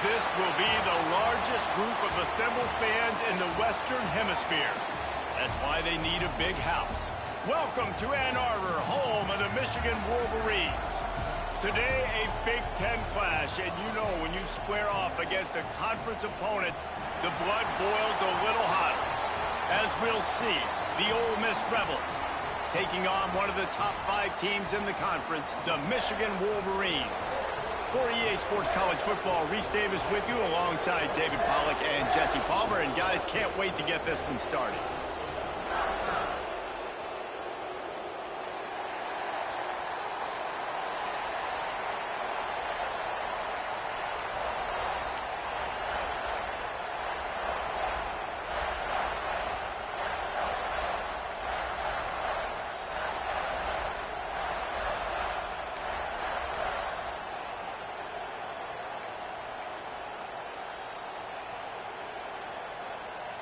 This will be the largest group of assembled fans in the Western Hemisphere. That's why they need a big house. Welcome to Ann Arbor, home of the Michigan Wolverines. Today, a Big Ten clash, and you know when you square off against a conference opponent, the blood boils a little hotter. As we'll see, the OlMiss Rebels taking on one of the top 5 teams in the conference, the Michigan Wolverines. For EA Sports College Football, Reese Davis with you alongside David Pollack and Jesse Palmer. And guys, can't wait to get this one started.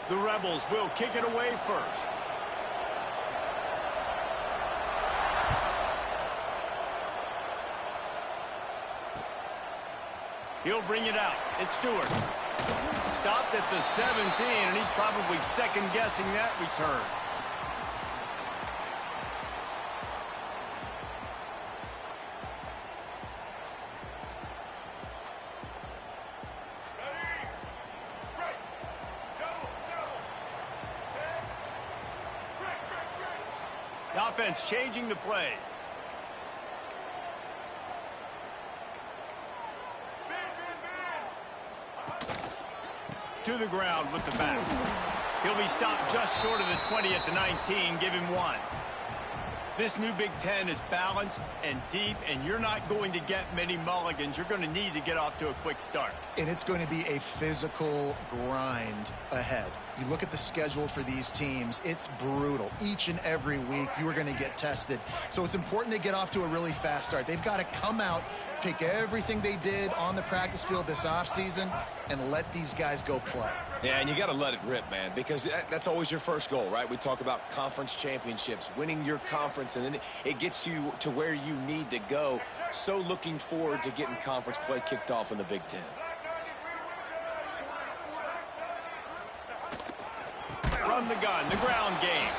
The Rebels will kick it away first. He'll bring it out. It's Stewart. Stopped at the 17, and he's probably second-guessing that return. Offense changing the play. To the ground with the back. He'll be stopped just short of the 20 at the 19. Give him 1. This new Big Ten is balanced and deep, and you're not going to get many mulligans. You're going to need to get off to a quick start. And it's going to be a physical grind ahead. You look at the schedule for these teams, it's brutal. Each and every week, you are going to get tested. So it's important they get off to a really fast start. They've got to come out, pick everything they did on the practice field this offseason, and let these guys go play. Yeah, and you got to let it rip, man, because that's always your first goal, right? We talk about conference championships, winning your conference, and then it gets you to where you need to go. So looking forward to getting conference play kicked off in the Big Ten. From the gun, the ground game.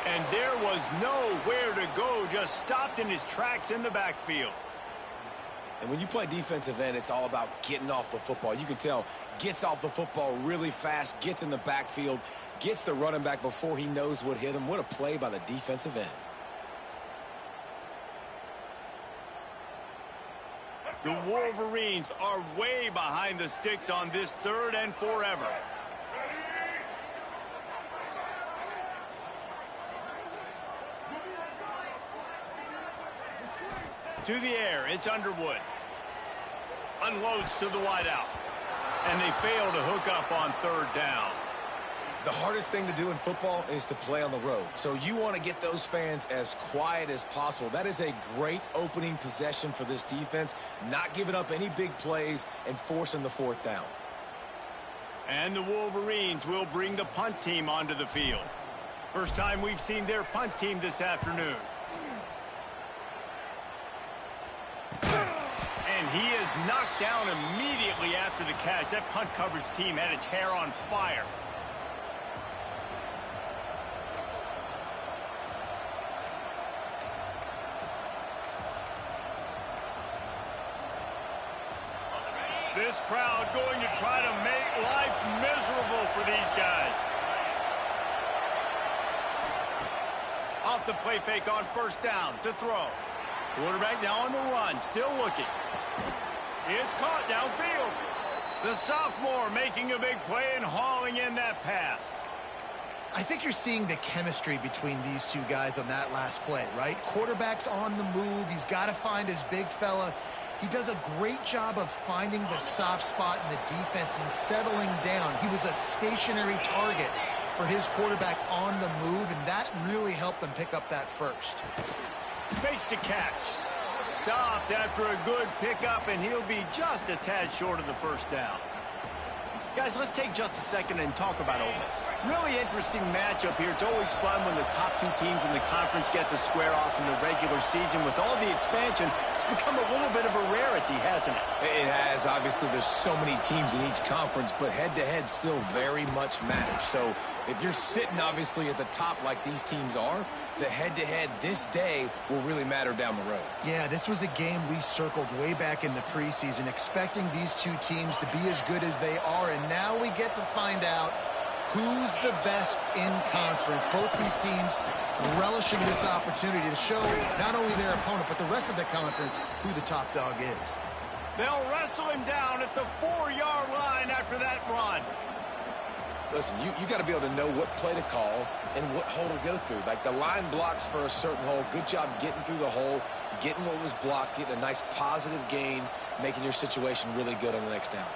And there was nowhere to go, just stopped in his tracks in the backfield. And when you play defensive end, it's all about getting off the football. You can tell, gets off the football really fast, gets in the backfield, gets the running back before he knows what hit him. What a play by the defensive end. The Wolverines are way behind the sticks on this 3rd and forever. To the air, it's Underwood. Unloads to the wideout. And they fail to hook up on 3rd down. The hardest thing to do in football is to play on the road. So you want to get those fans as quiet as possible. That is a great opening possession for this defense. Not giving up any big plays and forcing the 4th down. And the Wolverines will bring the punt team onto the field. First time we've seen their punt team this afternoon. And he is knocked down immediately after the catch. That punt coverage team had its hair on fire. This crowd going to try to make life miserable for these guys. Off the play fake on 1st down to throw. Quarterback now on the run, still looking. It's caught downfield. The sophomore making a big play and hauling in that pass. I think you're seeing the chemistry between these two guys on that last play, right? Quarterback's on the move. He's got to find his big fella. He does a great job of finding the soft spot in the defense and settling down. He was a stationary target for his quarterback on the move, and that really helped them pick up that first. Makes the catch. Stopped after a good pickup, and he'll be just a tad short of the 1st down. Guys, let's take just a second and talk about OlMiss. Really interesting matchup here. It's always fun when the top 2 teams in the conference get to square off in the regular season. With all the expansion, it's become a little bit of a rarity, hasn't it? It has. Obviously, there's so many teams in each conference, but head-to-head still very much matters. So if you're sitting, obviously, at the top like these teams are, the head-to-head this day will really matter down the road. Yeah, this was a game we circled way back in the preseason, expecting these two teams to be as good as they are, and now we get to find out who's the best in conference. Both these teams relishing this opportunity to show not only their opponent, but the rest of the conference who the top dog is. They'll wrestle him down at the 4-yard line after that run. Listen, you got to be able to know what play to call and what hole to go through. Like the line blocks for a certain hole. Good job getting through the hole, getting what was blocked, getting a nice positive gain, making your situation really good on the next down.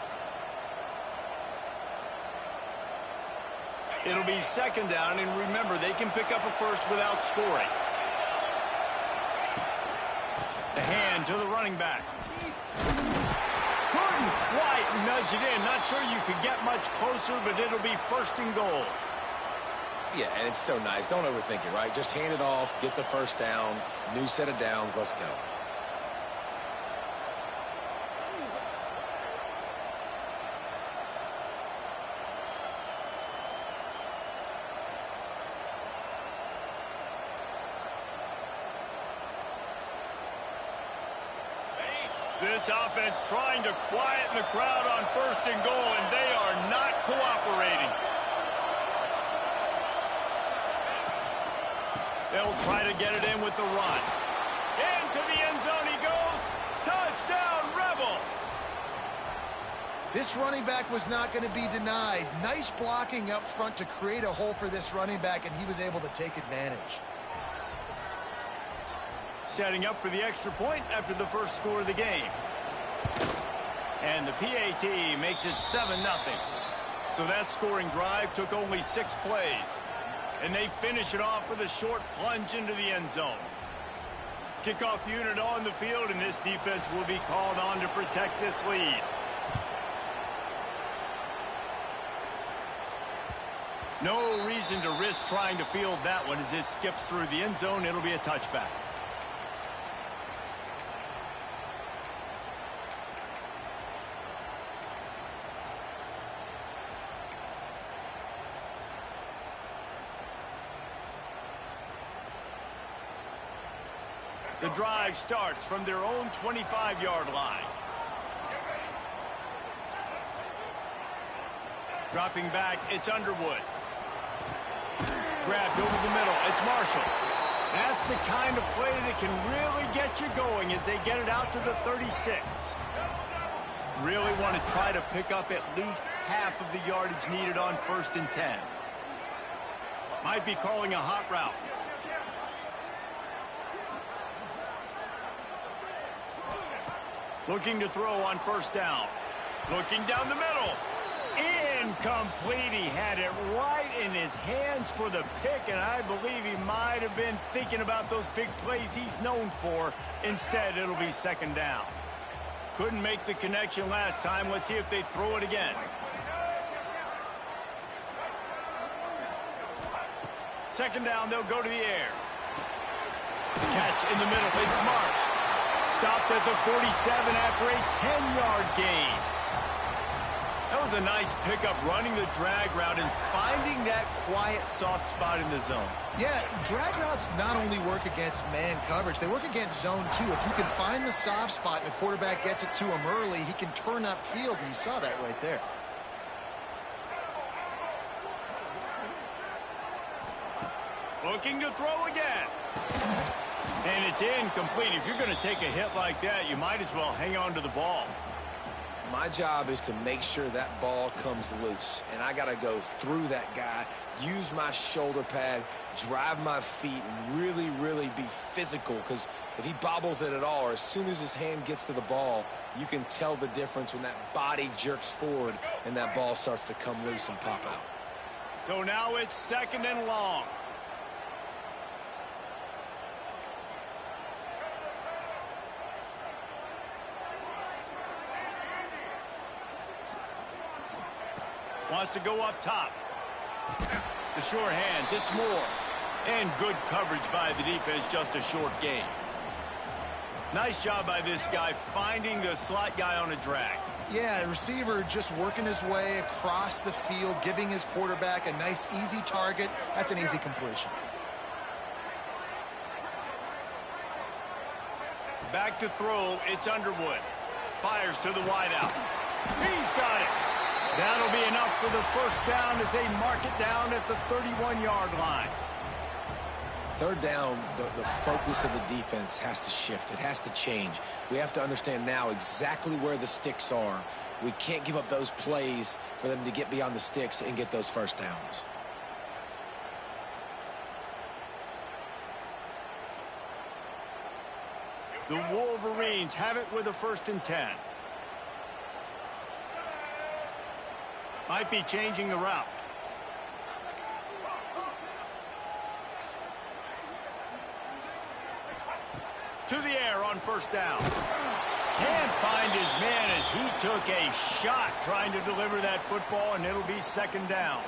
It'll be second down, and remember, they can pick up a first without scoring. The hand to the running back. Couldn't quite nudge it in. Not sure you could get much closer, but it'll be first and goal. Yeah, and it's so nice. Don't overthink it, right? Just hand it off, get the first down, new set of downs, let's go. This offense trying to quieten the crowd on first and goal, and they are not cooperating. They'll try to get it in with the run. Into the end zone he goes. Touchdown, Rebels! This running back was not going to be denied. Nice blocking up front to create a hole for this running back, and he was able to take advantage. Setting up for the extra point after the first score of the game. And the PAT makes it 7-0. So that scoring drive took only 6 plays. And they finish it off with a short plunge into the end zone. Kickoff unit on the field, and this defense will be called on to protect this lead. No reason to risk trying to field that one as it skips through the end zone. It'll be a touchback. The drive starts from their own 25-yard line. Dropping back, it's Underwood. Grabbed over the middle, it's Marshall. That's the kind of play that can really get you going as they get it out to the 36. Really want to try to pick up at least half of the yardage needed on 1st and 10. Might be calling a hot route. Looking to throw on 1st down. Looking down the middle. Incomplete. He had it right in his hands for the pick, and I believe he might have been thinking about those big plays he's known for. Instead, it'll be 2nd down. Couldn't make the connection last time. Let's see if they throw it again. Second down, they'll go to the air. Catch in the middle. It's Marsh. Stopped at the 47 after a 10-yard gain. That was a nice pickup, running the drag route and finding that quiet, soft spot in the zone. Yeah, drag routes not only work against man coverage, they work against zone too. If you can find the soft spot and the quarterback gets it to him early, he can turn upfield, and you saw that right there. Looking to throw again. And it's incomplete. If you're going to take a hit like that, you might as well hang on to the ball. My job is to make sure that ball comes loose, and I got to go through that guy, use my shoulder pad, drive my feet, and really, really be physical, because if he bobbles it at all, or as soon as his hand gets to the ball, you can tell the difference when that body jerks forward and that ball starts to come loose and pop out. So now it's 2nd and long. Wants to go up top. The sure hands, it's Moore. And good coverage by the defense, just a short gain. Nice job by this guy finding the slot guy on a drag. Yeah, the receiver just working his way across the field, giving his quarterback a nice, easy target. That's an easy completion. Back to throw, it's Underwood. Fires to the wideout. He's got it. That'll be enough for the first down as they mark it down at the 31-yard line. Third down, the focus of the defense has to shift. It has to change. We have to understand now exactly where the sticks are. We can't give up those plays for them to get beyond the sticks and get those first downs. The Wolverines have it with a 1st and 10. Might be changing the route. To the air on 1st down. Can't find his man as he took a shot trying to deliver that football, and it'll be 2nd down.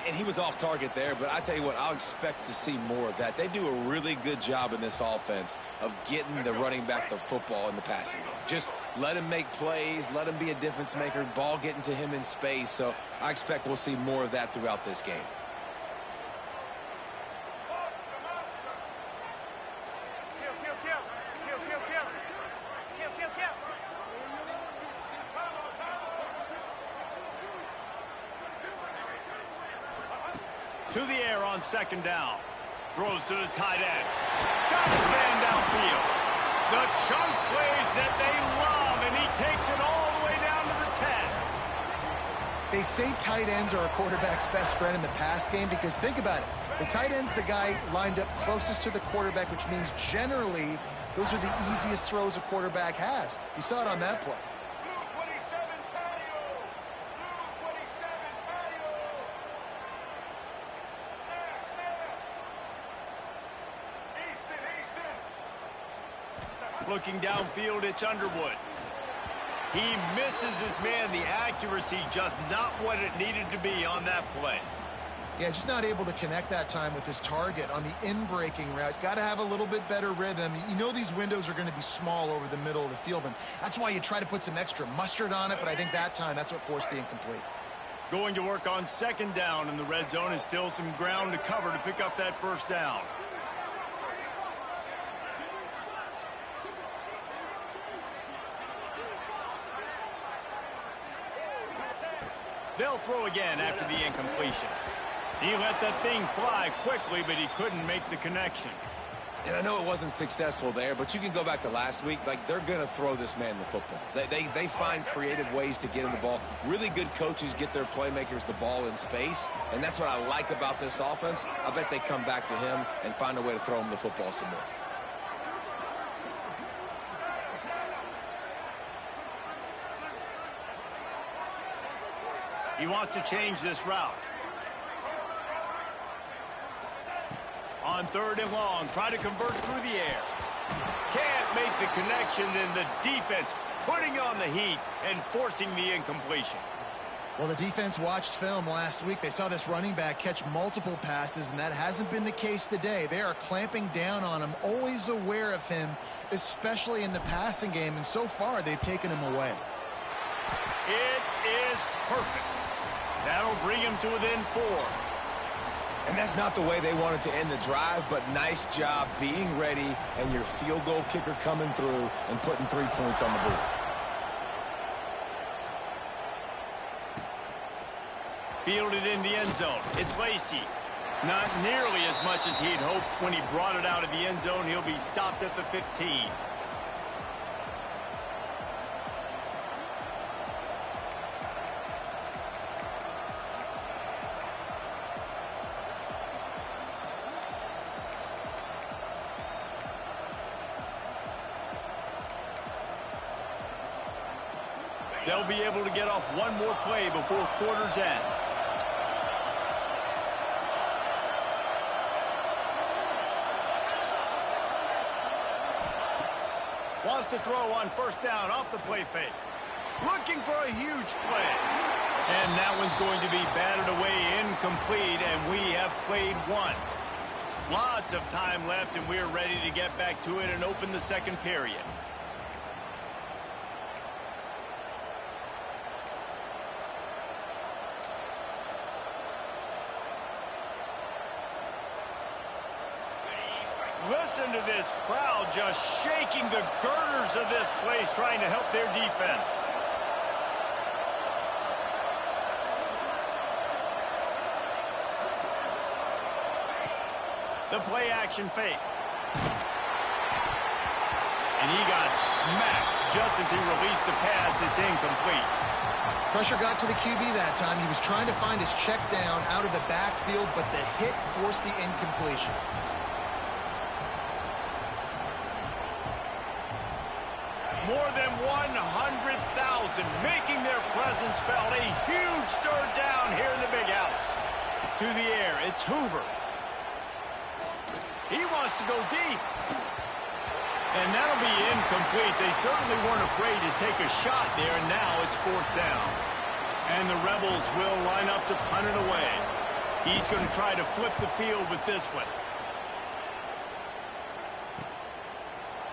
And he was off target there, but I tell you what, I'll expect to see more of that. They do a really good job in this offense of getting the running back the football in the passing game. Just let him make plays, let him be a difference maker, ball getting to him in space. So I expect we'll see more of that throughout this game. To the air on 2nd down. Throws to the tight end. Got his man downfield. The chunk plays that they love, and he takes it all the way down to the 10. They say tight ends are a quarterback's best friend in the pass game because think about it. The tight end's the guy lined up closest to the quarterback, which means generally those are the easiest throws a quarterback has. You saw it on that play. Looking downfield, it's Underwood. He misses his man. The accuracy just not what it needed to be on that play. Yeah, just not able to connect that time with his target on the in-breaking route. Got to have a little bit better rhythm. You know these windows are going to be small over the middle of the field, and that's why you try to put some extra mustard on it, but I think that time that's what forced the incomplete. Going to work on 2nd down in the red zone, and still some ground to cover to pick up that 1st down. They'll throw again after the incompletion. He let that thing fly quickly, but he couldn't make the connection. And I know it wasn't successful there, but you can go back to last week. Like, they're going to throw this man the football. They find creative ways to get him the ball. Really good coaches get their playmakers the ball in space, and that's what I like about this offense. I bet they come back to him and find a way to throw him the football some more. He wants to change this route. On 3rd and long, try to convert through the air. Can't make the connection, and the defense putting on the heat and forcing the incompletion. Well, the defense watched film last week. They saw this running back catch multiple passes, and that hasn't been the case today. They are clamping down on him, always aware of him, especially in the passing game, and so far they've taken him away. It is perfect. That'll bring him to within 4. And that's not the way they wanted to end the drive, but nice job being ready and your field goal kicker coming through and putting 3 points on the board. Fielded in the end zone. It's Lacey. Not nearly as much as he'd hoped when he brought it out of the end zone. He'll be stopped at the 15. They'll be able to get off one more play before quarter's end. Wants to throw on 1st down off the play fake. Looking for a huge play. And that one's going to be batted away incomplete, and we have played 1. Lots of time left, and we're ready to get back to it and open the second period. Listen to this crowd just shaking the girders of this place, trying to help their defense. The play action fake. And he got smacked just as he released the pass. It's incomplete. Pressure got to the QB that time. He was trying to find his check down out of the backfield, but the hit forced the incompletion. More than 100,000 making their presence felt. A huge third down here in the big house. To the air, it's Hoover. He wants to go deep. And that'll be incomplete. They certainly weren't afraid to take a shot there, and now it's fourth down. And the Rebels will line up to punt it away. He's going to try to flip the field with this one.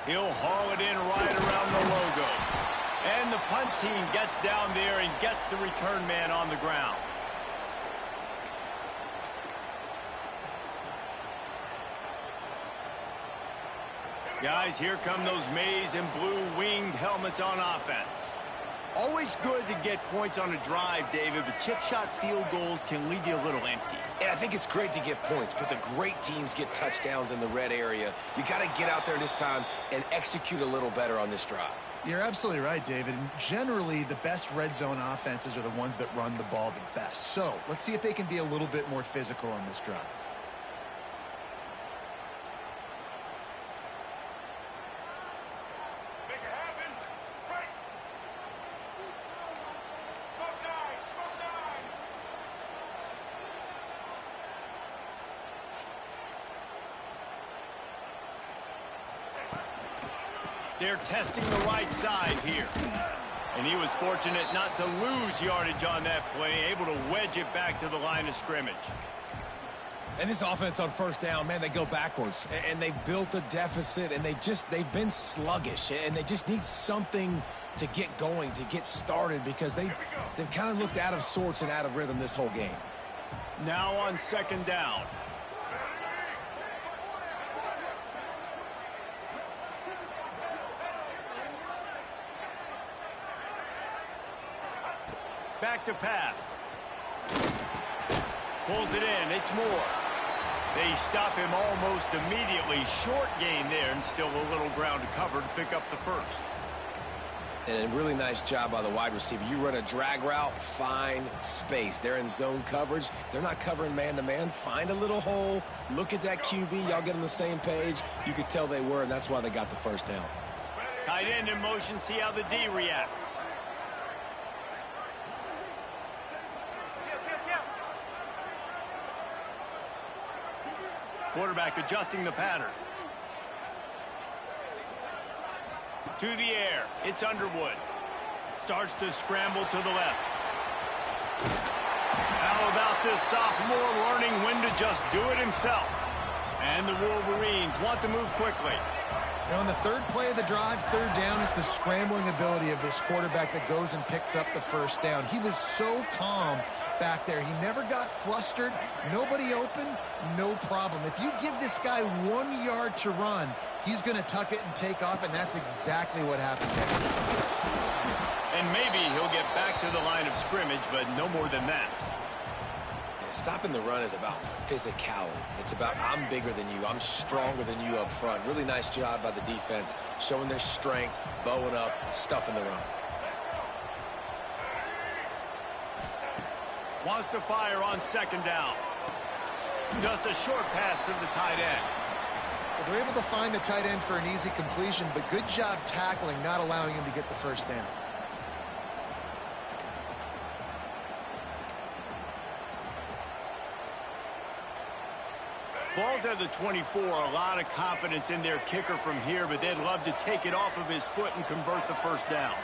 He'll haul it in right around the logo. And the punt team gets down there and gets the return man on the ground. Guys, here come those maize and blue winged helmets on offense. Always good to get points on a drive, David, but chip shot field goals can leave you a little empty. And I think it's great to get points, but the great teams get touchdowns in the red area. You got to get out there this time and execute a little better on this drive. You're absolutely right, David. And generally, the best red zone offenses are the ones that run the ball the best. So let's see if they can be a little bit more physical on this drive. They're testing the right side here. And he was fortunate not to lose yardage on that play, able to wedge it back to the line of scrimmage. And this offense on first down, man, they go backwards. And they built a deficit, and they've been sluggish. And they just need something to get going, to get started, because they've kind of looked out of sorts and out of rhythm this whole game. Now on second down. Back to pass. Pulls it in. It's Moore. They stop him almost immediately. Short gain there, and still a little ground to cover to pick up the first. And a really nice job by the wide receiver. You run a drag route, find space. They're in zone coverage. They're not covering man-to-man. Find a little hole. Look at that QB. Y'all get on the same page. You could tell they were, and that's why they got the first down. Tight end in motion. See how the D reacts. Quarterback adjusting the pattern. To the air. It's Underwood. Starts to scramble to the left. How about this sophomore learning when to just do it himself? And the Wolverines want to move quickly. Now on the third play of the drive, third down, it's the scrambling ability of this quarterback that goes and picks up the first down. He was so calm back there. He never got flustered. Nobody open, no problem. If you give this guy 1 yard to run, he's going to tuck it and take off, and that's exactly what happened there. And maybe he'll get back to the line of scrimmage, but no more than that. Stopping the run is about physicality. It's about I'm bigger than you. I'm stronger than you up front. Really nice job by the defense, showing their strength, bowing up, stuffing the run. Wants to fire on second down. Just a short pass to the tight end. Well, they're able to find the tight end for an easy completion, but good job tackling, not allowing him to get the first down. Ball's at the 24, a lot of confidence in their kicker from here, but they'd love to take it off of his foot and convert the first down.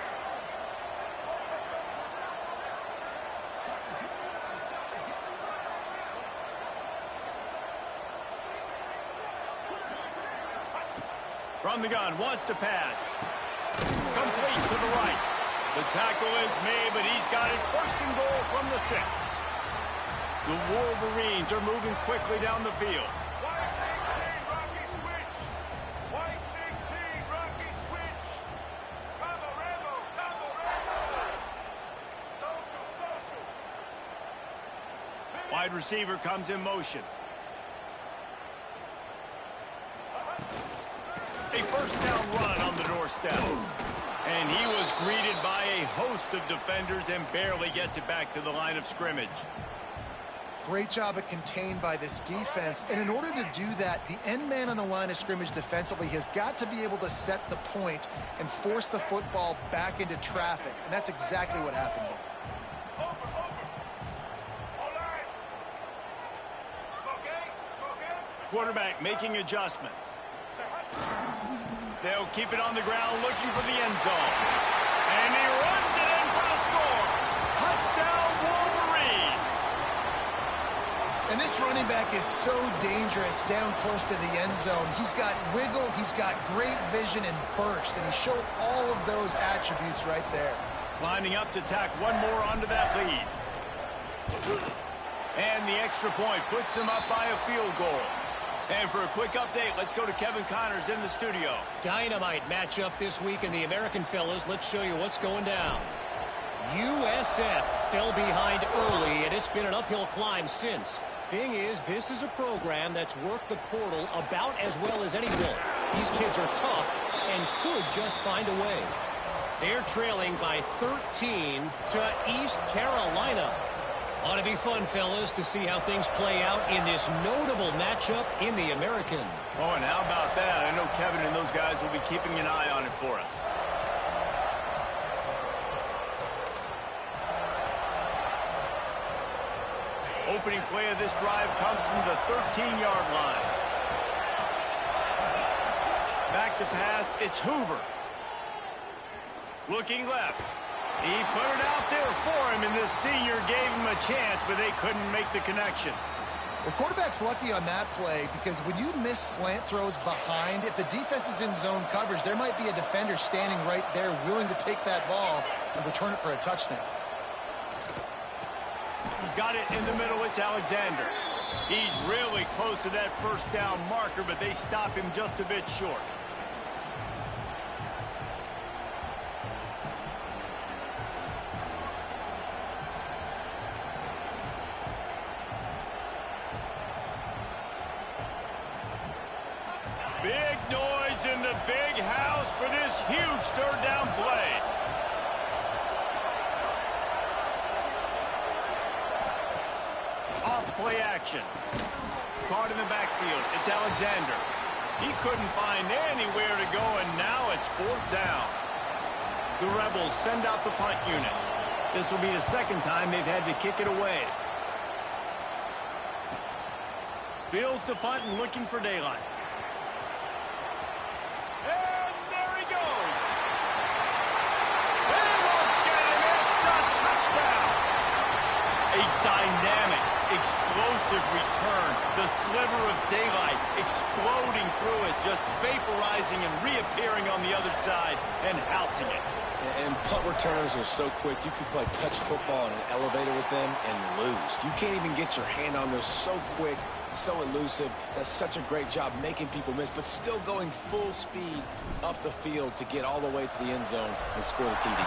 From the gun, wants to pass. Complete to the right. The tackle is made, but he's got it first and goal from the 6. The Wolverines are moving quickly down the field. White big team, Rocky switch. White big team, Rocky switch. Combo, Rambo, combo, Rambo. Social, social. Wide receiver comes in motion. A first down run on the doorstep. And he was greeted by a host of defenders and barely gets it back to the line of scrimmage. Great job of contained by this defense. And in order to do that, the end man on the line of scrimmage defensively has got to be able to set the point and force the football back into traffic. And that's exactly what happened there. Quarterback making adjustments. They'll keep it on the ground looking for the end zone. And he runs it in for the score. Touchdown, Wolverines. And this running back is so dangerous down close to the end zone. He's got wiggle, he's got great vision and burst, and he showed all of those attributes right there. Lining up to tack one more onto that lead. And the extra point puts them up by a field goal. And for a quick update, let's go to Kevin Connors in the studio. Dynamite matchup this week in the American, fellas. Let's show you what's going down. USF fell behind early, and it's been an uphill climb since. Thing is, this is a program that's worked the portal about as well as anyone. These kids are tough and could just find a way. They're trailing by 13 to East Carolina. Ought to be fun, fellas, to see how things play out in this notable matchup in the American. Oh, and how about that? I know Kevin and those guys will be keeping an eye on it for us. Opening play of this drive comes from the 13-yard line. Back to pass, it's Hoover. Looking left. He put it out there for him, and this senior gave him a chance, but they couldn't make the connection. Well, quarterback's lucky on that play because when you miss slant throws behind, if the defense is in zone coverage, there might be a defender standing right there willing to take that ball and return it for a touchdown. Got it in the middle, it's Alexander. He's really close to that first down marker, but they stop him just a bit short. Big noise in the big house for this huge third down play. Off play action. Caught in the backfield. It's Alexander. He couldn't find anywhere to go, and now it's fourth down. The Rebels send out the punt unit. This will be the second time they've had to kick it away. Fields the punt and looking for daylight. And there he goes. They won't get him. It's a touchdown. A dynamic, explosive return. The sliver of daylight exploding through it, just vaporizing and reappearing on the other side and housing it. And punt returners are so quick, you can play touch football in an elevator with them and lose. You can't even get your hand on those, so quick, so elusive. That's such a great job making people miss, but still going full speed up the field to get all the way to the end zone and score the TD.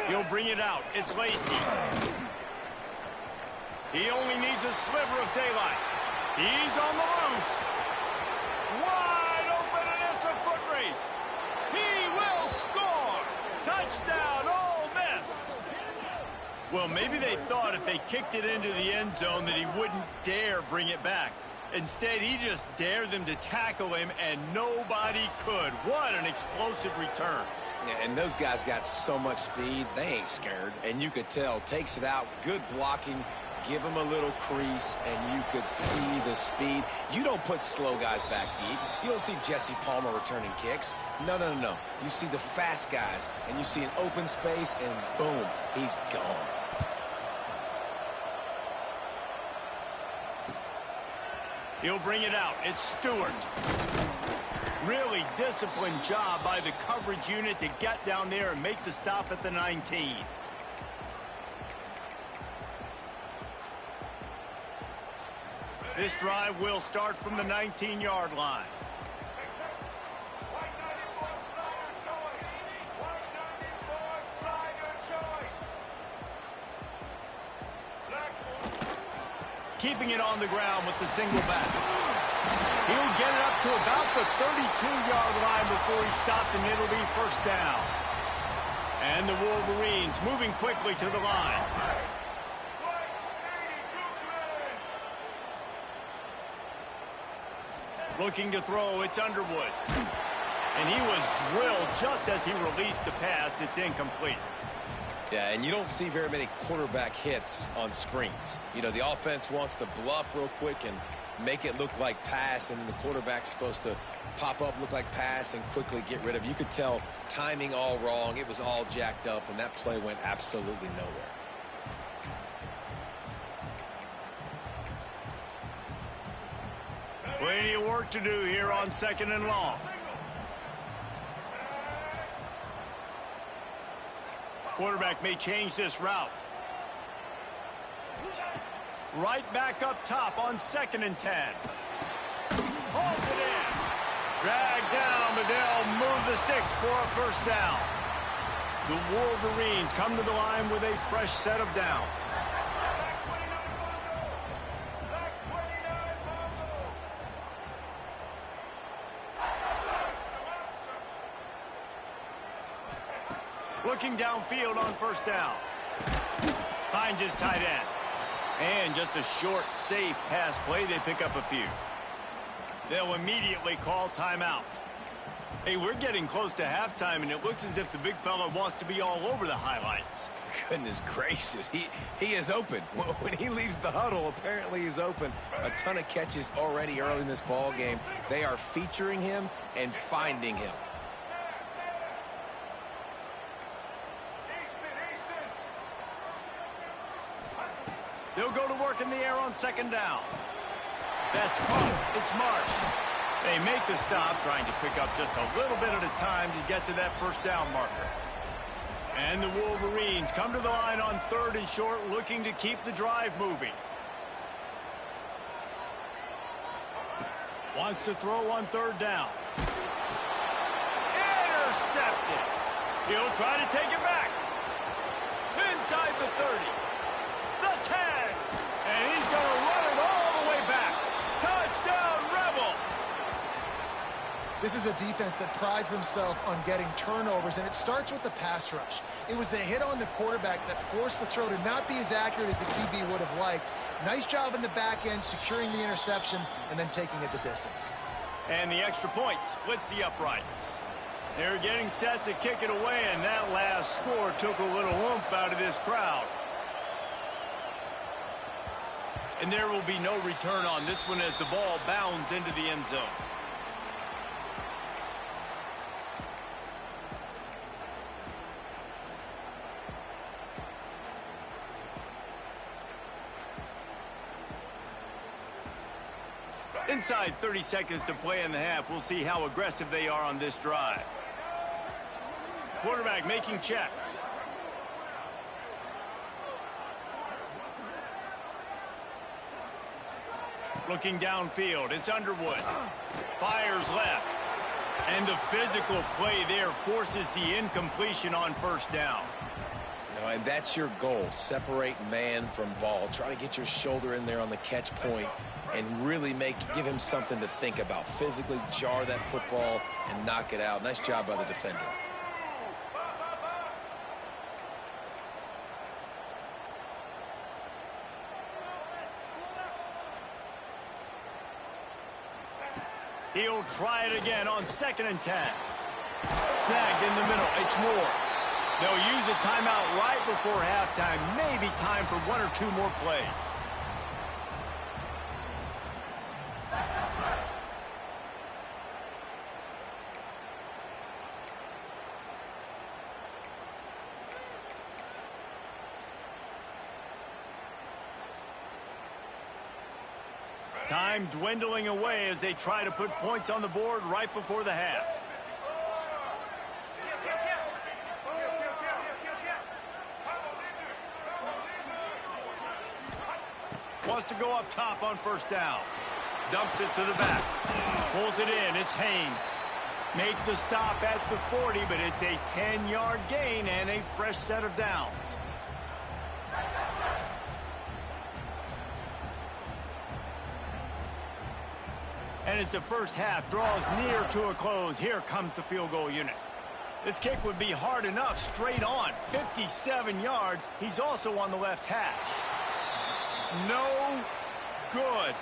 He'll bring it out. It's Lacey. He only needs a sliver of daylight. He's on the loose. Wide open, and it's a foot race. He will score. Touchdown, Ole Miss. Well, maybe they thought if they kicked it into the end zone that he wouldn't dare bring it back. Instead, he just dared them to tackle him, and nobody could. What an explosive return. Yeah, and those guys got so much speed, they ain't scared. And you could tell, takes it out, good blocking, give him a little crease, and you could see the speed. You don't put slow guys back deep. You don't see Jesse Palmer returning kicks. No, no, no, no. You see the fast guys, and you see an open space, and boom, he's gone. He'll bring it out. It's Stewart. Really disciplined job by the coverage unit to get down there and make the stop at the 19. This drive will start from the 19-yard line. Keeping it on the ground with the single back. He'll get it up to about the 32-yard line before he stopped, and it'll be first down. And the Wolverines moving quickly to the line. Looking to throw, it's Underwood. And he was drilled just as he released the pass. It's incomplete. Yeah, and you don't see very many quarterback hits on screens. You know, the offense wants to bluff real quick and make it look like pass, and then the quarterback's supposed to pop up, look like pass, and quickly get rid of it. You could tell timing all wrong. It was all jacked up, and that play went absolutely nowhere. Plenty of work to do here on 2nd and long. Quarterback may change this route. Right back up top on 2nd and 10. Holds it in. Dragged down, but they'll move the sticks for a first down. The Wolverines come to the line with a fresh set of downs. Looking downfield on first down. Finds his tight end. And just a short, safe pass play. They pick up a few. They'll immediately call timeout. Hey, we're getting close to halftime, and it looks as if the big fella wants to be all over the highlights. Goodness gracious, he is open. When he leaves the huddle, apparently he's open. A ton of catches already early in this ball game. They are featuring him and finding him. They'll go to work in the air on 2nd down. That's caught. It's Marsh. They make the stop, trying to pick up just a little bit at a time to get to that first down marker. And the Wolverines come to the line on 3rd and short, looking to keep the drive moving. Wants to throw on 3rd down. Intercepted. He'll try to take it back. Inside the 30. The 10. And he's going to run it all the way back. Touchdown, Rebels. This is a defense that prides themselves on getting turnovers, and it starts with the pass rush. It was the hit on the quarterback that forced the throw to not be as accurate as the QB would have liked. Nice job in the back end, securing the interception, and then taking it the distance. And the extra point splits the uprights. They're getting set to kick it away, and that last score took a little oomph out of this crowd. And there will be no return on this one as the ball bounds into the end zone. Inside 30 seconds to play in the half. We'll see how aggressive they are on this drive. Quarterback making checks. Looking downfield, it's Underwood. Fires left. And the physical play there forces the incompletion on first down. No, and that's your goal. Separate man from ball. Try to get your shoulder in there on the catch point and really give him something to think about. Physically jar that football and knock it out. Nice job by the defender. He'll try it again on 2nd and 10. Snagged in the middle. It's Moore. They'll use a timeout right before halftime. Maybe time for one or two more plays. Time dwindling away as they try to put points on the board right before the half. Wants to go up top on first down. Dumps it to the back. Pulls it in. It's Haynes. Make the stop at the 40, but it's a 10-yard gain and a fresh set of downs. And as the first half draws near to a close, here comes the field goal unit. This kick would be hard enough straight on. 57 yards. He's also on the left hash. No good.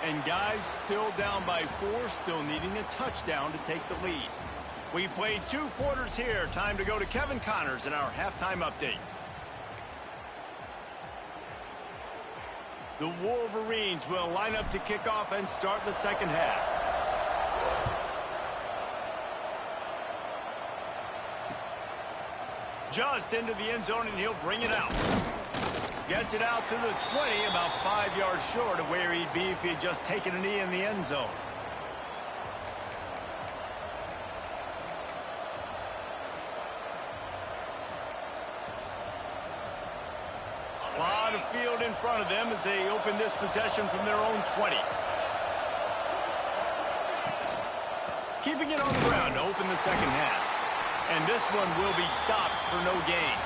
And guys still down by 4, still needing a touchdown to take the lead. We've played 2 quarters here. Time to go to Kevin Connors in our halftime update. The Wolverines will line up to kick off and start the second half. Just into the end zone, and he'll bring it out. Gets it out to the 20, about 5 yards short of where he'd be if he had just taken a knee in the end zone. A lot of field in front of them as they open this possession from their own 20. Keeping it on the ground to open the second half. And this one will be stopped for no gain.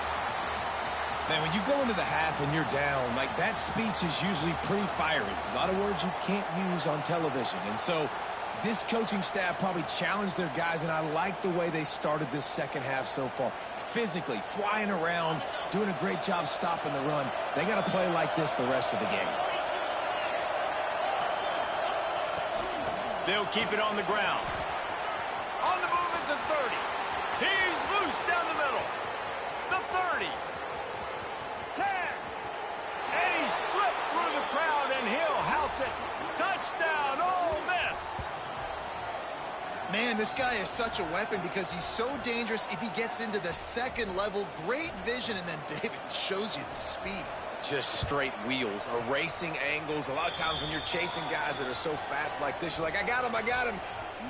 Man, when you go into the half and you're down, like, that speech is usually pretty fiery. A lot of words you can't use on television. And so this coaching staff probably challenged their guys, and I like the way they started this second half so far. Physically, flying around, doing a great job stopping the run. They got to play like this the rest of the game. They'll keep it on the ground. On the move at the 30. He's loose down the middle. The 30. 10. And he slipped through the crowd, and he'll house it. Touchdown, Ole Miss. Man, this guy is such a weapon because he's so dangerous if he gets into the second level. Great vision, and then David shows you the speed. Just straight wheels, erasing angles. A lot of times when you're chasing guys that are so fast like this, you're like, I got him, I got him.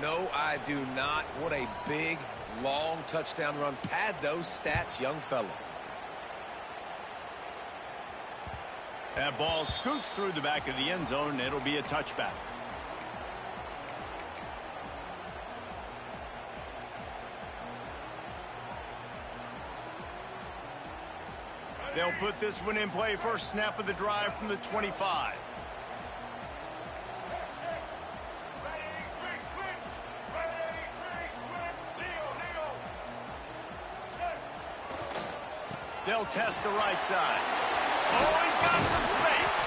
No, I do not. What a big, long touchdown run. Pad those stats, young fella. That ball scoots through the back of the end zone, and it'll be a touchback. They'll put this one in play. First snap of the drive from the 25. They'll test the right side. Oh, he's got some space.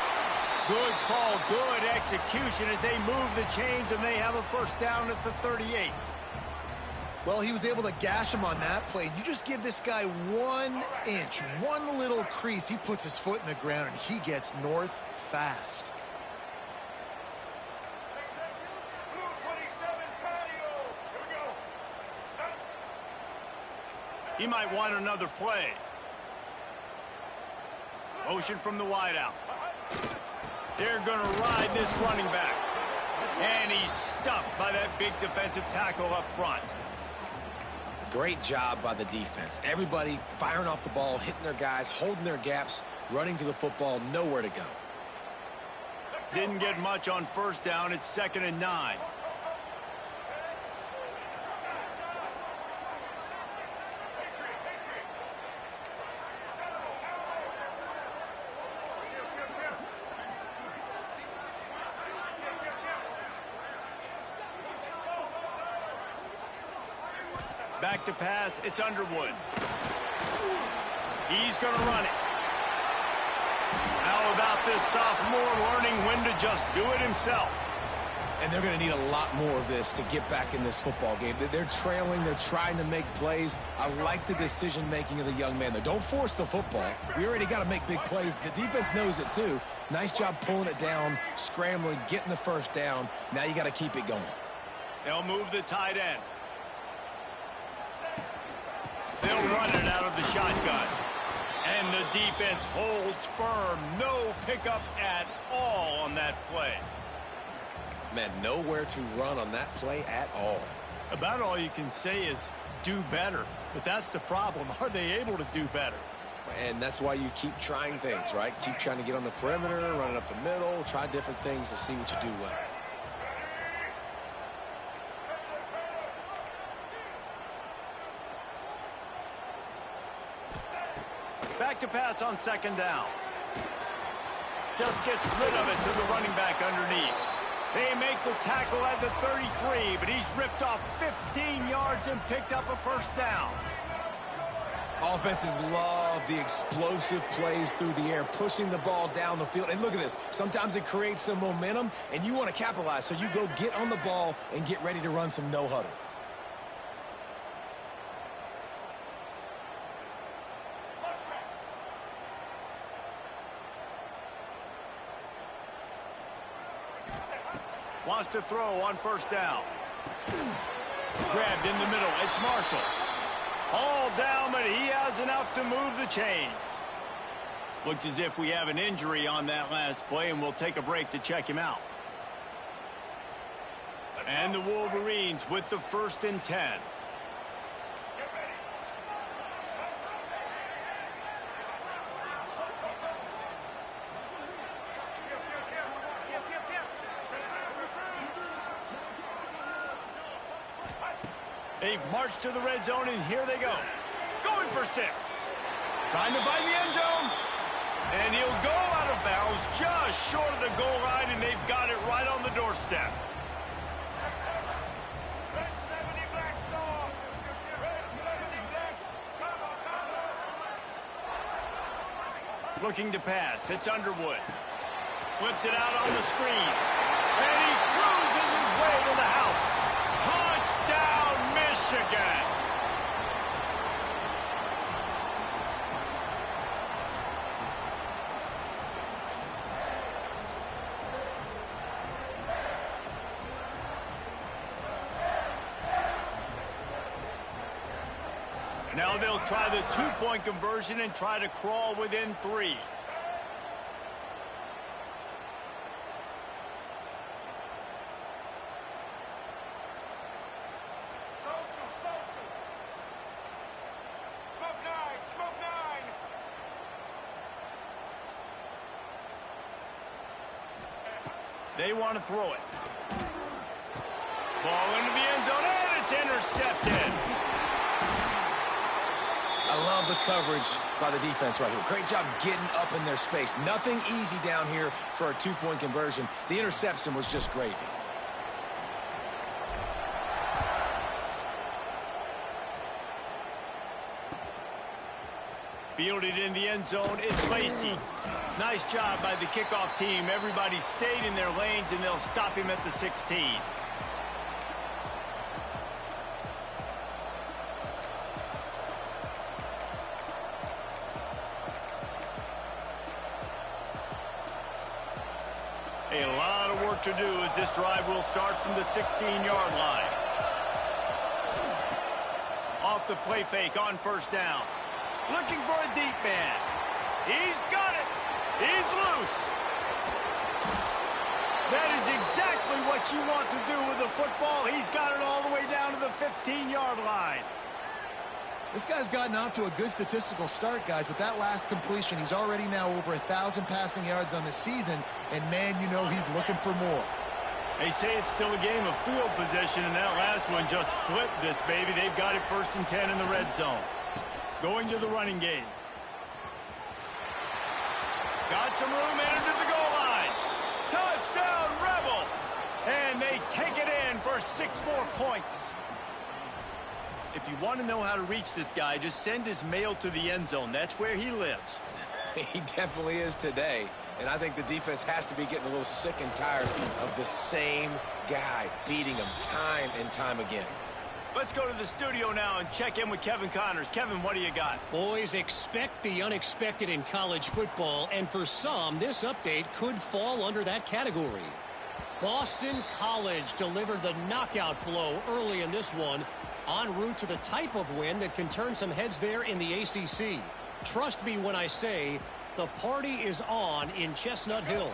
Good call, good execution as they move the chains, and they have a first down at the 38. Well, he was able to gash him on that play. You just give this guy 1 inch, one little crease. He puts his foot in the ground, and he gets north fast. He might want another play. Motion from the wideout. They're going to ride this running back. And he's stuffed by that big defensive tackle up front. Great job by the defense. Everybody firing off the ball, hitting their guys, holding their gaps, running to the football, nowhere to go. Didn't get much on first down. It's 2nd and 9. Back to pass, it's Underwood. He's going to run it. How about this sophomore learning when to just do it himself? And they're going to need a lot more of this to get back in this football game. They're trailing. They're trying to make plays. I like the decision-making of the young man, though. Don't force the football. We already got to make big plays. The defense knows it, too. Nice job pulling it down, scrambling, getting the first down. Now you got to keep it going. They'll move the tight end. They'll run it out of the shotgun. And the defense holds firm. No pickup at all on that play. Man, nowhere to run on that play at all. About all you can say is do better. But that's the problem. Are they able to do better? And that's why you keep trying things, right? Keep trying to get on the perimeter, run it up the middle, try different things to see what you do well. Back to pass on second down. Just gets rid of it to the running back underneath. They make the tackle at the 33, but he's ripped off 15 yards and picked up a first down. Offenses love the explosive plays through the air, pushing the ball down the field. And look at this. Sometimes it creates some momentum, and you want to capitalize. So you go get on the ball and get ready to run some no-huddle. Wants to throw on first down. Grabbed in the middle. It's Marshall. All down, but he has enough to move the chains. Looks as if we have an injury on that last play, and we'll take a break to check him out. And the Wolverines with the 1st and 10. They've marched to the red zone, and here they go. Going for 6. Trying to find the end zone. And he'll go out of bounds just short of the goal line, and they've got it right on the doorstep. Red 70 blacks off. Red 70 blacks. Come on. Looking to pass. It's Underwood. Flips it out on the screen. And he cruises his way to the house. Touchdown, Michigan! Now they'll try the 2-point conversion and try to crawl within 3. They want to throw it. Ball into the end zone, and it's intercepted. I love the coverage by the defense right here. Great job getting up in their space. Nothing easy down here for a 2-point conversion. The interception was just gravy. Fielded in the end zone, it's Lacey. Nice job by the kickoff team. Everybody stayed in their lanes, and they'll stop him at the 16. A lot of work to do as this drive will start from the 16-yard line. Off the play fake on first down. Looking for a deep man. He's got it. He's loose. That is exactly what you want to do with the football. He's got it all the way down to the 15-yard line. This guy's gotten off to a good statistical start, guys. With that last completion, he's already now over 1,000 passing yards on the season. And, man, you know he's looking for more. They say it's still a game of field possession, and that last one just flipped this baby. They've got it 1st and 10 in the red zone. Going to the running game. Got some room into the goal line. Touchdown, Rebels! And they take it in for 6 more points. If you want to know how to reach this guy, just send his mail to the end zone. That's where he lives. He definitely is today. And I think the defense has to be getting a little sick and tired of the same guy beating them time and time again. Let's go to the studio now and check in with Kevin Connors. Kevin, what do you got? Boys, expect the unexpected in college football, and for some, this update could fall under that category. Boston College delivered the knockout blow early in this one, en route to the type of win that can turn some heads there in the ACC. Trust me when I say the party is on in Chestnut Hill.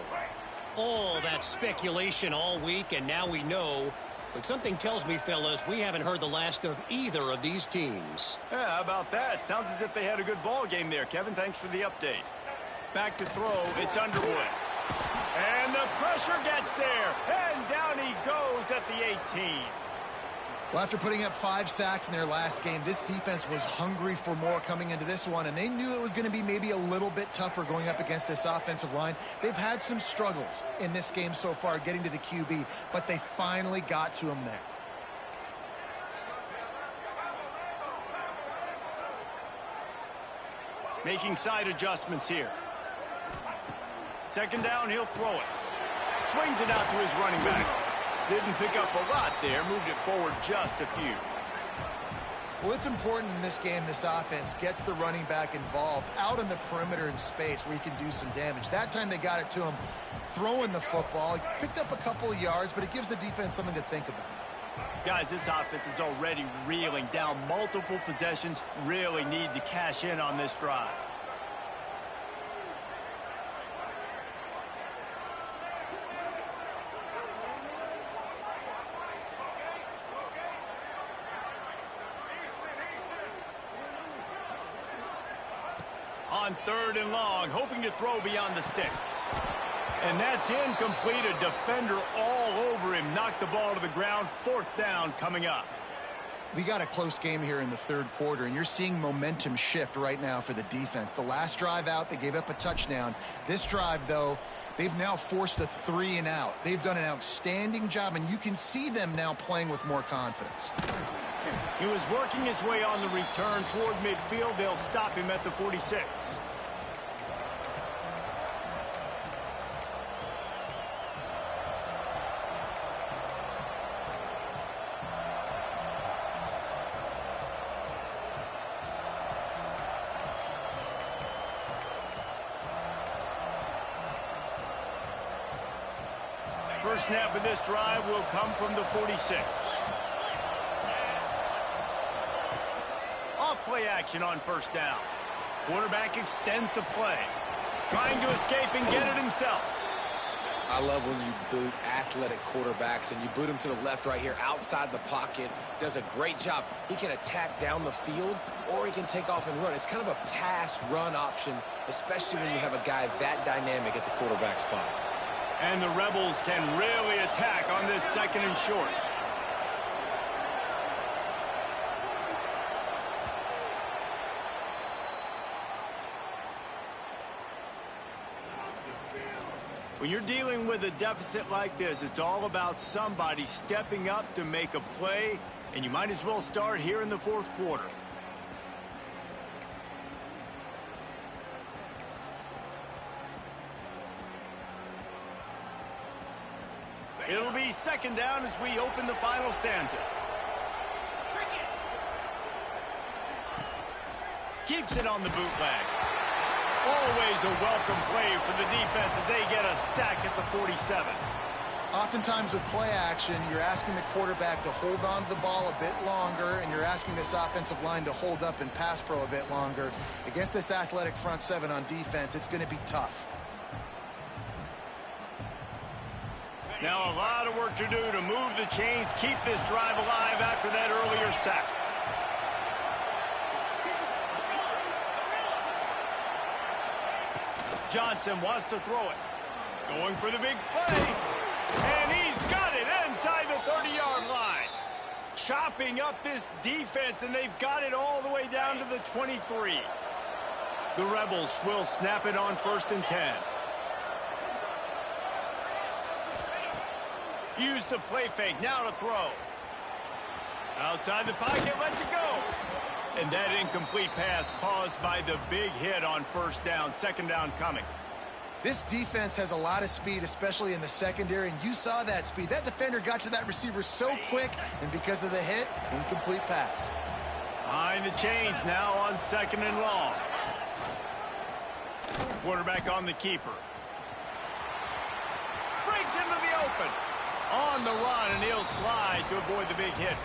All that speculation all week, and now we know. But something tells me, fellas, we haven't heard the last of either of these teams. Yeah, how about that? Sounds as if they had a good ball game there, Kevin. Thanks for the update. Back to throw, it's Underwood. And the pressure gets there, and down he goes at the 18. Well, after putting up 5 sacks in their last game, this defense was hungry for more coming into this one, and they knew it was going to be maybe a little bit tougher going up against this offensive line. They've had some struggles in this game so far getting to the QB, but they finally got to him there. Making side adjustments here. Second down, he'll throw it. Swings it out to his running back. Didn't pick up a lot there, moved it forward just a few. Well, it's important in this game this offense gets the running back involved out in the perimeter in space where he can do some damage. That time they got it to him throwing the football. He picked up a couple of yards, but it gives the defense something to think about. Guys, this offense is already reeling down multiple possessions. Really need to cash in on this drive. On 3rd and long, hoping to throw beyond the sticks. And that's incomplete. A defender all over him. Knocked the ball to the ground. 4th down coming up. We got a close game here in the 3rd quarter, and you're seeing momentum shift right now for the defense. The last drive out, they gave up a touchdown. This drive, though, they've now forced a 3 and out. They've done an outstanding job, and you can see them now playing with more confidence. He was working his way on the return toward midfield. They'll stop him at the 46. First snap of this drive will come from the 46. Play action on 1st down. Quarterback extends the play. Trying to escape and get it himself. I love when you boot athletic quarterbacks, and you boot him to the left right here outside the pocket. Does a great job. He can attack down the field, or he can take off and run. It's kind of a pass-run option, especially when you have a guy that dynamic at the quarterback spot. And the Rebels can really attack on this 2nd and short. When you're dealing with a deficit like this, it's all about somebody stepping up to make a play, and you might as well start here in the 4th quarter. It'll be 2nd down as we open the final stanza. Keeps it on the bootleg. Always a welcome play for the defense as they get a sack at the 47. Oftentimes with play action, you're asking the quarterback to hold on to the ball a bit longer, and you're asking this offensive line to hold up in pass pro a bit longer. Against this athletic front 7 on defense, it's going to be tough. Now a lot of work to do to move the chains, keep this drive alive after that earlier sack. Johnson wants to throw it. Going for the big play. And he's got it inside the 30-yard line. Chopping up this defense, and they've got it all the way down to the 23. The Rebels will snap it on 1st and 10. Use the play fake. Now to throw. Outside the pocket, lets it go. And that incomplete pass caused by the big hit on 1st down. 2nd down coming. This defense has a lot of speed, especially in the secondary, and you saw that speed. That defender got to that receiver so quick, and because of the hit, incomplete pass. Behind the chains now on 2nd and long. Quarterback on the keeper. Breaks into the open. On the run, and he'll slide to avoid the big hit.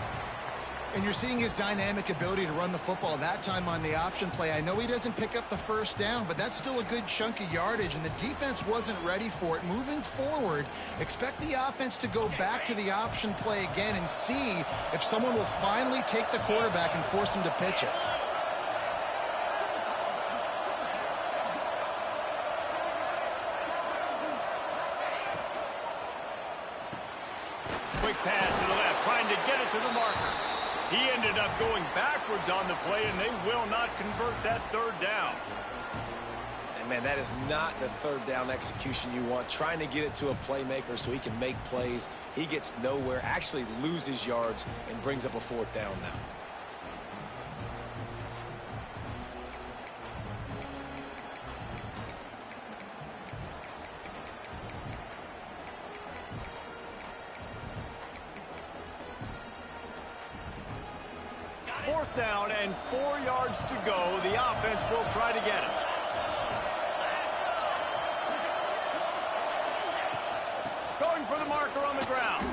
And you're seeing his dynamic ability to run the football that time on the option play. I know he doesn't pick up the first down, but that's still a good chunk of yardage, and the defense wasn't ready for it. Moving forward, expect the offense to go back to the option play again and see if someone will finally take the quarterback and force him to pitch it. Quick pass to the left, trying to get it to the marker. He ended up going backwards on the play, and they will not convert that third down. And, man, that is not the third down execution you want. Trying to get it to a playmaker so he can make plays. He gets nowhere, actually loses yards, and brings up a fourth down now. Fourth down and 4 yards to go. The offense will try to get it. Going for the marker on the ground.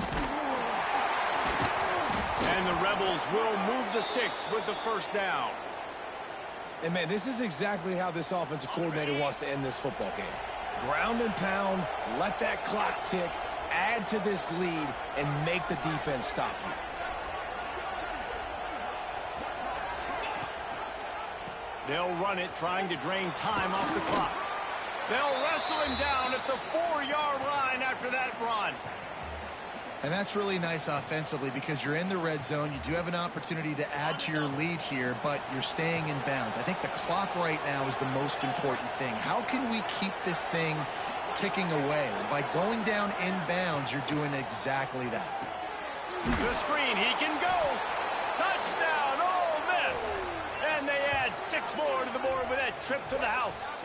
And the Rebels will move the sticks with the first down. And, man, this is exactly how this offensive coordinator wants to end this football game. Ground and pound, let that clock tick, add to this lead, and make the defense stop you. They'll run it, trying to drain time off the clock. They'll wrestle him down at the 4-yard line after that run. And that's really nice offensively because you're in the red zone. You do have an opportunity to add to your lead here, but you're staying in bounds. I think the clock right now is the most important thing. How can we keep this thing ticking away? By going down in bounds, you're doing exactly that. The screen, he can go. Touchdown, OlMiss. And they add 6 more to the board with that trip to the house.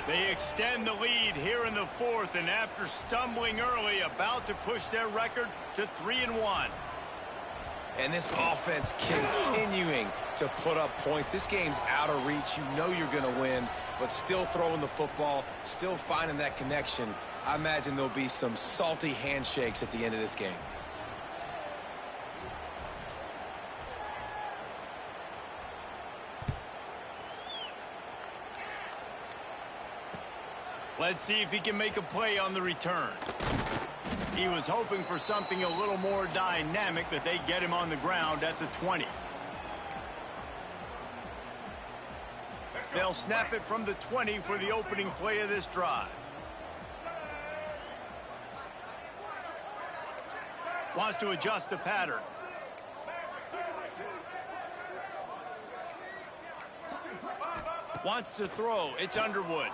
They extend the lead here in the fourth, and after stumbling early, about to push their record to 3-1. And this offense continuing to put up points. This game's out of reach. You know you're going to win, but still throwing the football, still finding that connection. I imagine there'll be some salty handshakes at the end of this game. Let's see if he can make a play on the return. He was hoping for something a little more dynamic, that they get him on the ground at the 20. They'll snap it from the 20 for the opening play of this drive. Wants to adjust the pattern. Wants to throw. It's Underwood.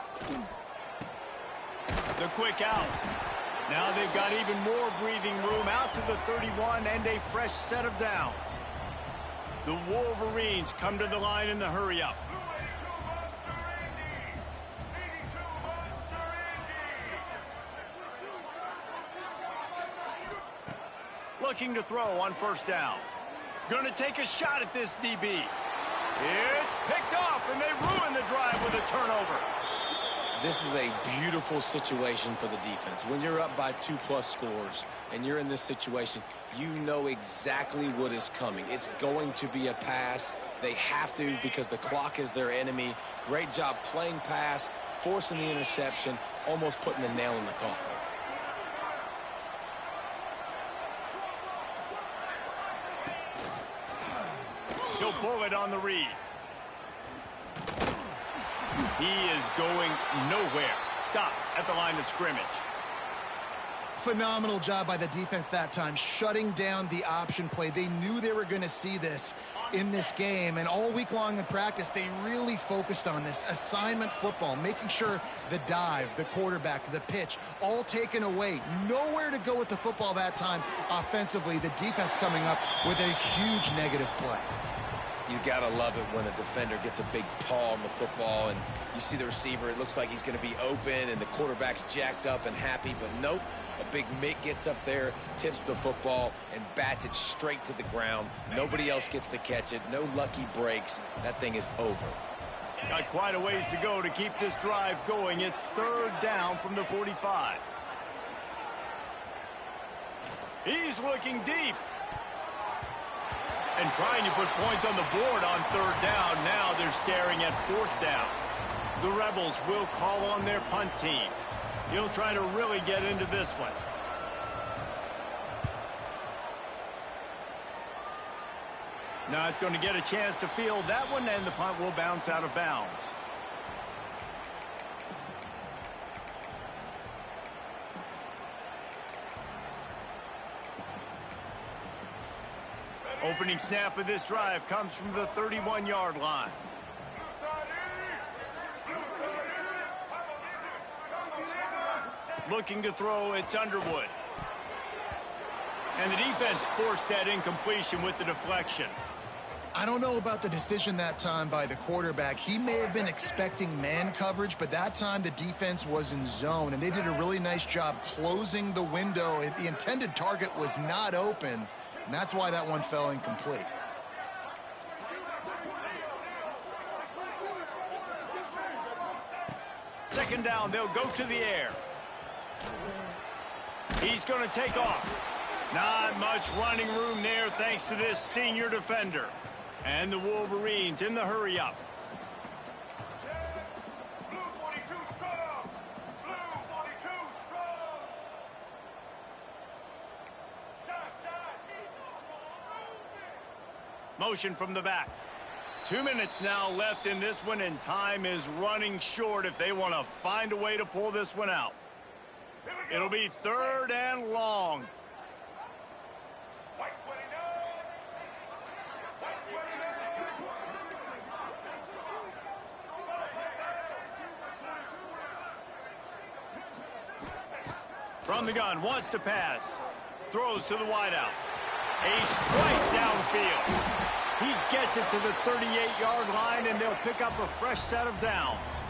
The quick out. Now they've got even more breathing room out to the 31 and a fresh set of downs. The Wolverines come to the line in the hurry-up. Looking to throw on first down. Going to take a shot at this DB. It's picked off, and they ruin the drive with a turnover. This is a beautiful situation for the defense. When you're up by 2+ scores and you're in this situation, you know exactly what is coming. It's going to be a pass. They have to, because the clock is their enemy. Great job playing pass, forcing the interception, almost putting the nail in the coffin. He'll pull it on the read. He is going nowhere. Stop at the line of scrimmage. Phenomenal job by the defense that time, shutting down the option play. They knew they were going to see this in this game, and all week long in practice, they really focused on this assignment football, making sure the dive, the quarterback, the pitch, all taken away. Nowhere to go with the football that time offensively. The defense coming up with a huge negative play. You got to love it when a defender gets a big paw on the football and you see the receiver. It looks like he's going to be open and the quarterback's jacked up and happy, but nope. A big Mick gets up there, tips the football, and bats it straight to the ground. Nobody else gets to catch it. No lucky breaks. That thing is over. Got quite a ways to go to keep this drive going. It's third down from the 45. He's looking deep. And trying to put points on the board on third down. Now they're staring at fourth down. The Rebels will call on their punt team. He'll try to really get into this one. Not going to get a chance to field that one, and the punt will bounce out of bounds. Opening snap of this drive comes from the 31-yard line. Looking to throw, it's Underwood. And the defense forced that incompletion with the deflection. I don't know about the decision that time by the quarterback. He may have been expecting man coverage, but that time the defense was in zone, and they did a really nice job closing the window. The intended target was not open, and that's why that one fell incomplete. Second down, they'll go to the air. He's going to take off. Not much running room there thanks to this senior defender. And the Wolverines in the hurry-up. Blue 42 strong. Blue 42 strong. Motion from the back. 2 minutes now left in this one, and time is running short if they want to find a way to pull this one out. It'll be third and long. White 29. From the gun, wants to pass. Throws to the wideout. A strike downfield. He gets it to the 38-yard line, and they'll pick up a fresh set of downs.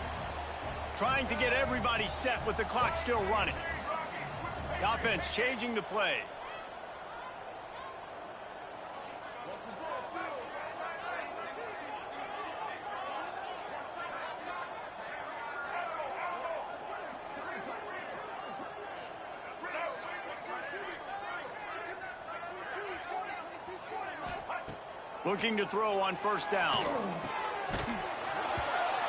Trying to get everybody set with the clock still running. The offense changing the play. Looking to throw on first down.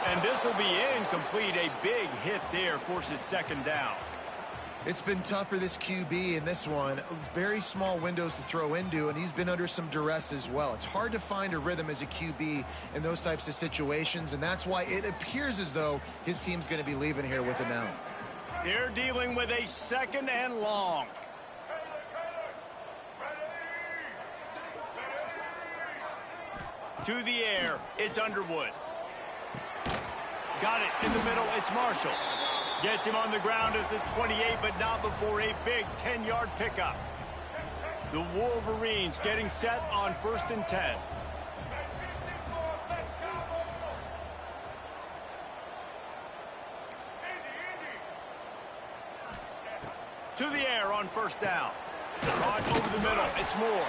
And this will be incomplete. A big hit there forces second down. It's been tough for this QB in this one. Very small windows to throw into, and he's been under some duress as well. It's hard to find a rhythm as a QB in those types of situations, and that's why it appears as though his team's going to be leaving here with it now. They're dealing with a second and long. To the air, it's Underwood. Got it in the middle, it's Marshall. Gets him on the ground at the 28, but not before a big 10-yard pickup. The Wolverines getting set on 1st and 10. To the air on first down. Caught over the middle, it's Moore.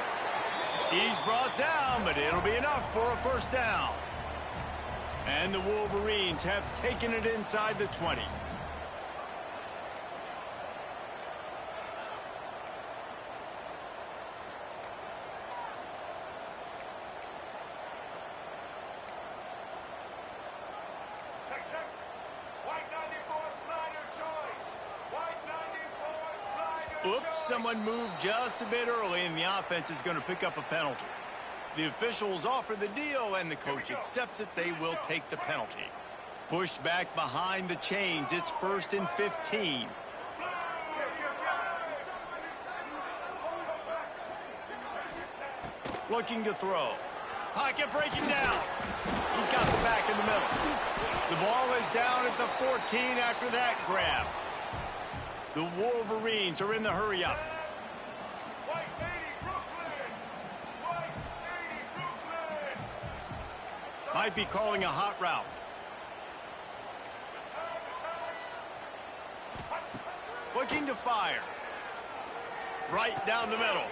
He's brought down, but it'll be enough for a first down. And the Wolverines have taken it inside the 20. Check. White 94 slider choice. White 94 slider choice. Oops, someone moved just a bit early, and the offense is going to pick up a penalty. The officials offer the deal, and the coach accepts it. They will take the penalty. Pushed back behind the chains. It's 1st and 15. Looking to throw. Pocket breaking down. He's got the back in the middle. The ball is down at the 14 after that grab. The Wolverines are in the hurry-up. White 80 Brooklyn. White 80 Brooklyn. Might be calling a hot route. Looking to fire. Right down the middle.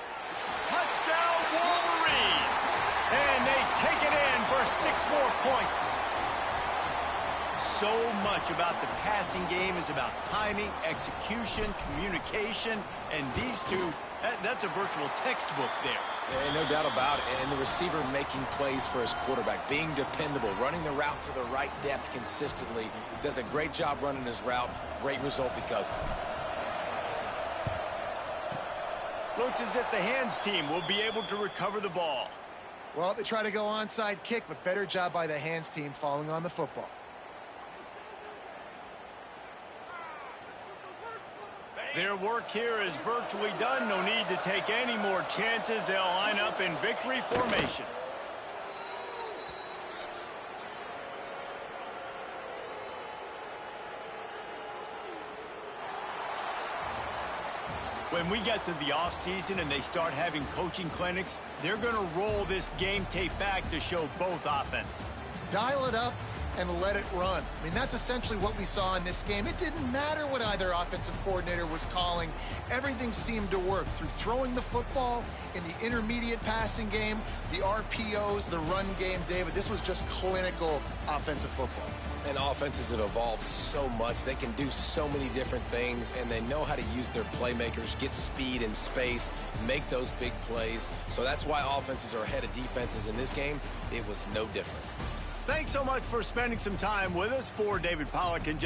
Touchdown Wolverines! And they take it in for 6 more points. So much about the passing game is about timing, execution, communication, and these two That's a virtual textbook there. Yeah, no doubt about it. And the receiver making plays for his quarterback, being dependable, running the route to the right depth consistently. Does a great job running his route. Great result because of it. Looks as if the hands team will be able to recover the ball. Well, they try to go onside kick, but better job by the hands team falling on the football. Their work here is virtually done. No need to take any more chances. They'll line up in victory formation. When we get to the offseason and they start having coaching clinics, they're going to roll this game tape back to show both offenses. Dial it up and let it run. I mean, that's essentially what we saw in this game. It didn't matter what either offensive coordinator was calling. Everything seemed to work through throwing the football in the intermediate passing game, the RPOs, the run game. David, this was just clinical offensive football. And offenses have evolved so much. They can do so many different things, and they know how to use their playmakers, get speed and space, make those big plays. So that's why offenses are ahead of defenses in this game. It was no different. Thanks so much for spending some time with us. For David Pollack and